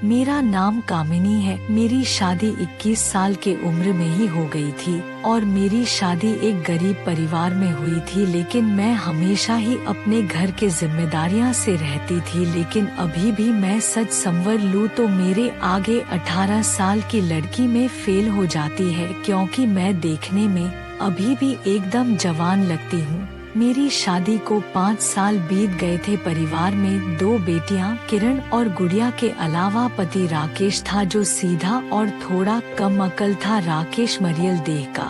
मेरा नाम कामिनी है। मेरी शादी 21 साल के उम्र में ही हो गई थी और मेरी शादी एक गरीब परिवार में हुई थी, लेकिन मैं हमेशा ही अपने घर के जिम्मेदारियां से रहती थी। लेकिन अभी भी मैं सच संवर लूं तो मेरे आगे 18 साल की लड़की में फेल हो जाती है, क्योंकि मैं देखने में अभी भी एकदम जवान लगती हूँ। मेरी शादी को 5 साल बीत गए थे। परिवार में 2 बेटियां किरण और गुड़िया के अलावा पति राकेश था, जो सीधा और थोड़ा कम अकल था। राकेश मरियल देह का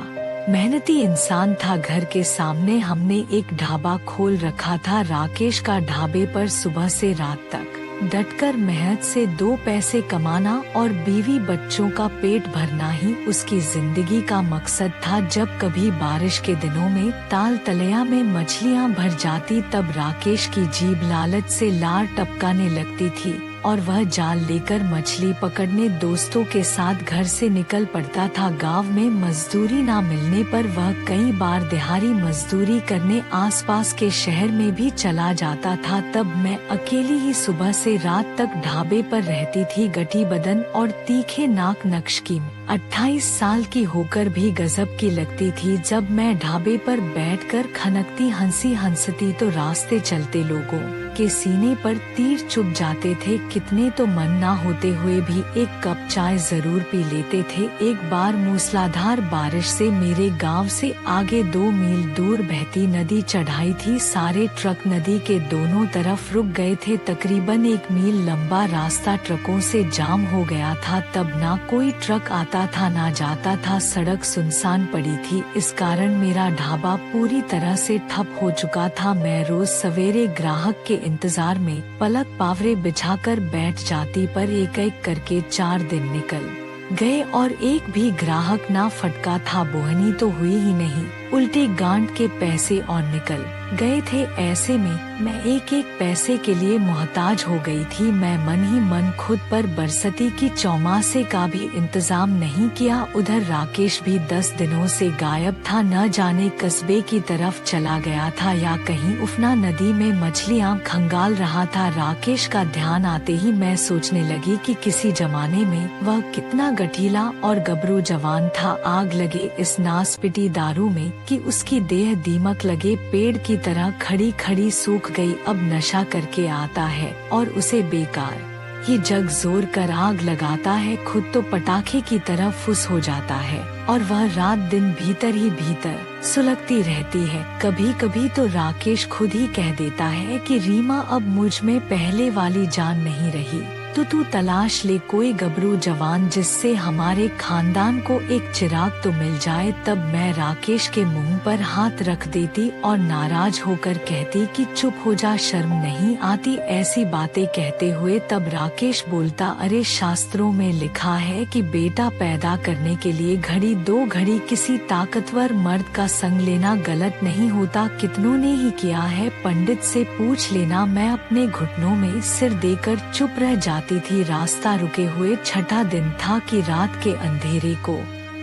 मेहनती इंसान था। घर के सामने हमने एक ढाबा खोल रखा था। राकेश का ढाबे पर सुबह से रात तक डटकर मेहनत से 2 पैसे कमाना और बीवी बच्चों का पेट भरना ही उसकी जिंदगी का मकसद था। जब कभी बारिश के दिनों में ताल तलैया में मछलियां भर जाती, तब राकेश की जीभ लालच से लार टपकाने लगती थी और वह जाल लेकर मछली पकड़ने दोस्तों के साथ घर से निकल पड़ता था। गांव में मजदूरी ना मिलने पर वह कई बार दिहाड़ी मजदूरी करने आसपास के शहर में भी चला जाता था। तब मैं अकेली ही सुबह से रात तक ढाबे पर रहती थी। गठी बदन और तीखे नाक नक्श की 28 साल की होकर भी गजब की लगती थी। जब मैं ढाबे पर बैठकर खनकती हंसती तो रास्ते चलते लोगों के सीने पर तीर चुभ जाते थे। कितने तो मन ना होते हुए भी एक कप चाय जरूर पी लेते थे। एक बार मूसलाधार बारिश से मेरे गांव से आगे 2 मील दूर बहती नदी चढ़ाई थी। सारे ट्रक नदी के दोनों तरफ रुक गए थे। तकरीबन 1 मील लंबा रास्ता ट्रकों से जाम हो गया था। तब ना कोई ट्रक आता था ना जाता था। सड़क सुनसान पड़ी थी। इस कारण मेरा ढाबा पूरी तरह से ठप हो चुका था। मैं रोज सवेरे ग्राहक के इंतजार में पलक पावरे बिछाकर बैठ जाती, पर एक एक करके 4 दिन निकल गए और एक भी ग्राहक ना फटका था। बोहनी तो हुई ही नहीं, उल्टे गांठ के पैसे और निकल गए थे। ऐसे में मैं एक एक पैसे के लिए मोहताज हो गई थी। मैं मन ही मन खुद पर बरसती की चौमासे का भी इंतजाम नहीं किया। उधर राकेश भी 10 दिनों से गायब था। न जाने कस्बे की तरफ चला गया था या कहीं उफना नदी में मछलियां खंगाल रहा था। राकेश का ध्यान आते ही मैं सोचने लगी कि किसी जमाने में वह कितना गठीला और गबरू जवान था। आग लगे इस नासपिटी दारू में कि उसकी देह दीमक लगे पेड़ की तरह खड़ी खड़ी सूख गई। अब नशा करके आता है और उसे बेकार ही जग जोर कर आग लगाता है। खुद तो पटाखे की तरह फुस हो जाता है और वह रात दिन भीतर ही भीतर सुलगती रहती है। कभी कभी तो राकेश खुद ही कह देता है कि रीमा, अब मुझ में पहले वाली जान नहीं रही, तो तू तलाश ले कोई गबरू जवान जिससे हमारे खानदान को एक चिराग तो मिल जाए। तब मैं राकेश के मुंह पर हाथ रख देती और नाराज होकर कहती कि चुप हो जा, शर्म नहीं आती ऐसी बातें कहते हुए। तब राकेश बोलता, अरे शास्त्रों में लिखा है कि बेटा पैदा करने के लिए घड़ी 2 घड़ी किसी ताकतवर मर्द का संग लेना गलत नहीं होता। कितनों ने ही किया है, पंडित से पूछ लेना। मैं अपने घुटनों में सिर देकर चुप रह जाती थी। रास्ता रुके हुए 6ठा दिन था कि रात के अंधेरे को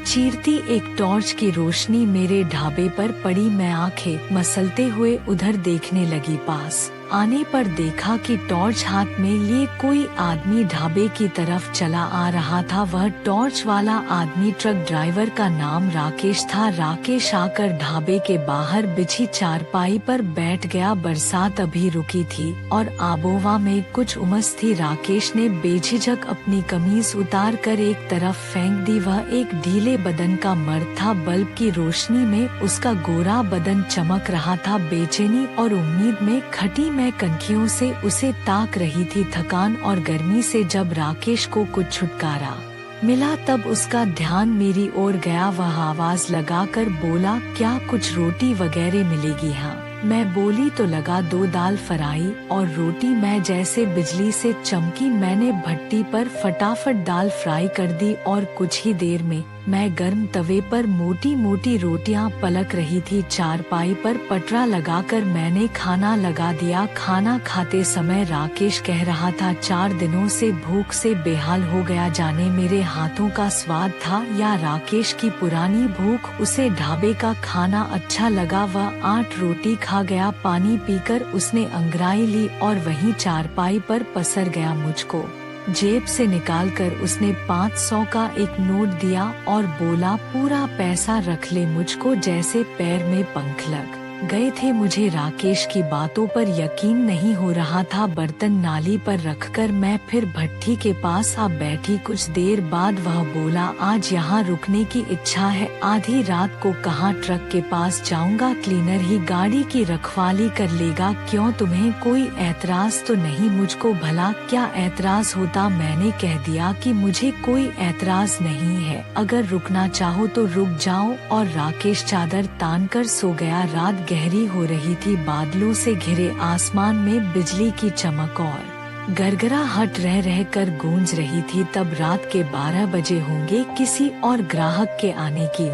चीरती एक टॉर्च की रोशनी मेरे ढाबे पर पड़ी। मैं आंखें मसलते हुए उधर देखने लगी। पास आने पर देखा कि टॉर्च हाथ में लिए कोई आदमी ढाबे की तरफ चला आ रहा था। वह टॉर्च वाला आदमी ट्रक ड्राइवर का नाम राकेश था। राकेश आकर ढाबे के बाहर बिछी चारपाई पर बैठ गया। बरसात अभी रुकी थी और आबोहवा में कुछ उमस थी। राकेश ने बेझिझक अपनी कमीज उतार कर एक तरफ फेंक दी। वह एक ढीले बदन का मर्द था। बल्ब की रोशनी में उसका गोरा बदन चमक रहा था। बेचैनी और उम्मीद में खटी मैं कनखियों से उसे ताक रही थी। थकान और गर्मी से जब राकेश को कुछ छुटकारा मिला, तब उसका ध्यान मेरी ओर गया। वह आवाज लगाकर बोला, क्या कुछ रोटी वगैरह मिलेगी? हाँ, मैं बोली तो लगा 2 दाल फ्राई और रोटी। मैं जैसे बिजली से चमकी। मैंने भट्टी पर फटाफट दाल फ्राई कर दी और कुछ ही देर में मैं गर्म तवे पर मोटी मोटी रोटियां पलक रही थी। चारपाई पर पटरा लगाकर मैंने खाना लगा दिया। खाना खाते समय राकेश कह रहा था, 4 दिनों से भूख से बेहाल हो गया। जाने मेरे हाथों का स्वाद था या राकेश की पुरानी भूख। उसे ढाबे का खाना अच्छा लगा। वह 8 रोटी खा गया। पानी पीकर उसने अंगड़ाई ली और वहीं चारपाई पर पसर गया। मुझको जेब से निकालकर उसने 500 का एक नोट दिया और बोला, पूरा पैसा रख ले, मुझको जैसे पैर में पंख लग गए थे। मुझे राकेश की बातों पर यकीन नहीं हो रहा था। बर्तन नाली पर रखकर मैं फिर भट्ठी के पास आ बैठी। कुछ देर बाद वह बोला, आज यहाँ रुकने की इच्छा है, आधी रात को कहाँ ट्रक के पास जाऊँगा, क्लीनर ही गाड़ी की रखवाली कर लेगा, क्यों तुम्हें कोई ऐतराज तो नहीं। मुझको भला क्या ऐतराज होता। मैंने कह दिया कि मुझे कोई ऐतराज नहीं है, अगर रुकना चाहो तो रुक जाओ। और राकेश चादर तान कर सो गया। रात गहरी हो रही थी, बादलों से घिरे आसमान में बिजली की चमक और गरगराहट रह रह कर गूंज रही थी। तब रात के 12 बजे होंगे। किसी और ग्राहक के आने की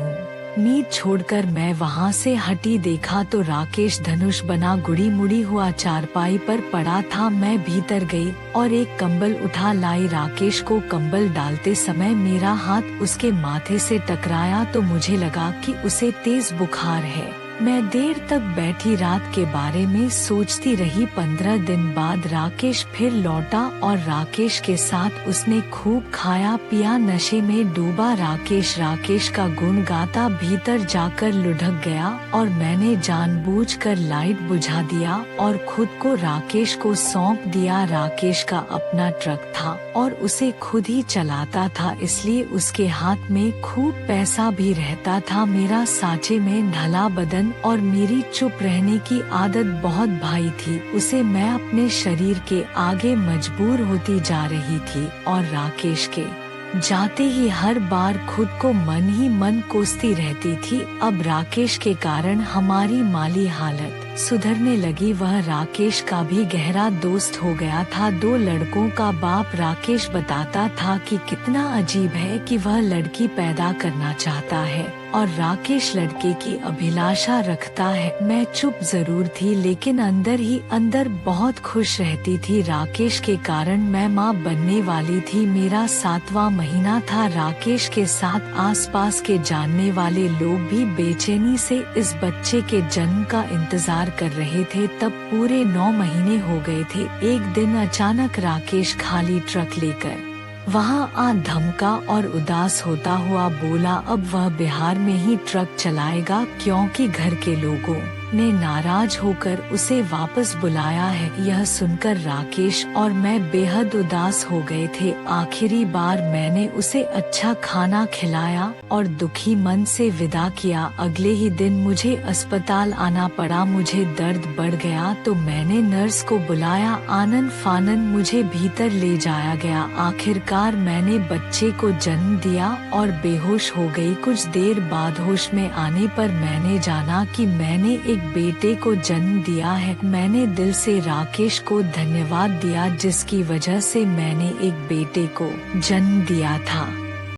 उम्मीद छोड़कर मैं वहां से हटी। देखा तो राकेश धनुष बना गुड़ी मुड़ी हुआ चारपाई पर पड़ा था। मैं भीतर गई और एक कंबल उठा लाई। राकेश को कंबल डालते समय मेरा हाथ उसके माथे से टकराया तो मुझे लगा कि उसे तेज बुखार है। मैं देर तक बैठी रात के बारे में सोचती रही। 15 दिन बाद राकेश फिर लौटा और राकेश के साथ उसने खूब खाया पिया, नशे में डूबा। राकेश का गुण गाता भीतर जाकर लुढ़क गया और मैंने जानबूझकर लाइट बुझा दिया और खुद को राकेश को सौंप दिया। राकेश का अपना ट्रक था और उसे खुद ही चलाता था, इसलिए उसके हाथ में खूब पैसा भी रहता था। मेरा सांचे में ढला बदन और मेरी चुप रहने की आदत बहुत भाई थी। उसे मैं अपने शरीर के आगे मजबूर होती जा रही थी और राकेश के जाते ही हर बार खुद को मन ही मन कोसती रहती थी। अब राकेश के कारण हमारी माली हालत सुधरने लगी। वह राकेश का भी गहरा दोस्त हो गया था। 2 लड़कों का बाप राकेश बताता था कि कितना अजीब है कि वह लड़की पैदा करना चाहता है और राकेश लड़के की अभिलाषा रखता है। मैं चुप जरूर थी लेकिन अंदर ही अंदर बहुत खुश रहती थी। राकेश के कारण मैं माँ बनने वाली थी। मेरा 7वां महीना था। राकेश के साथ आसपास के जानने वाले लोग भी बेचैनी से इस बच्चे के जन्म का इंतजार कर रहे थे। तब पूरे 9 महीने हो गए थे। एक दिन अचानक राकेश खाली ट्रक लेकर वहां आ धमका और उदास होता हुआ बोला, अब वह बिहार में ही ट्रक चलाएगा क्योंकि घर के लोगों ने नाराज होकर उसे वापस बुलाया है। यह सुनकर राकेश और मैं बेहद उदास हो गए थे। आखिरी बार मैंने उसे अच्छा खाना खिलाया और दुखी मन से विदा किया। अगले ही दिन मुझे अस्पताल आना पड़ा। मुझे दर्द बढ़ गया तो मैंने नर्स को बुलाया। आनन फानन मुझे भीतर ले जाया गया। आखिरकार मैंने बच्चे को जन्म दिया और बेहोश हो गई। कुछ देर बाद होश में आने पर मैंने जाना कि मैंने एक बेटे को जन्म दिया है। मैंने दिल से राकेश को धन्यवाद दिया जिसकी वजह से मैंने एक बेटे को जन्म दिया था।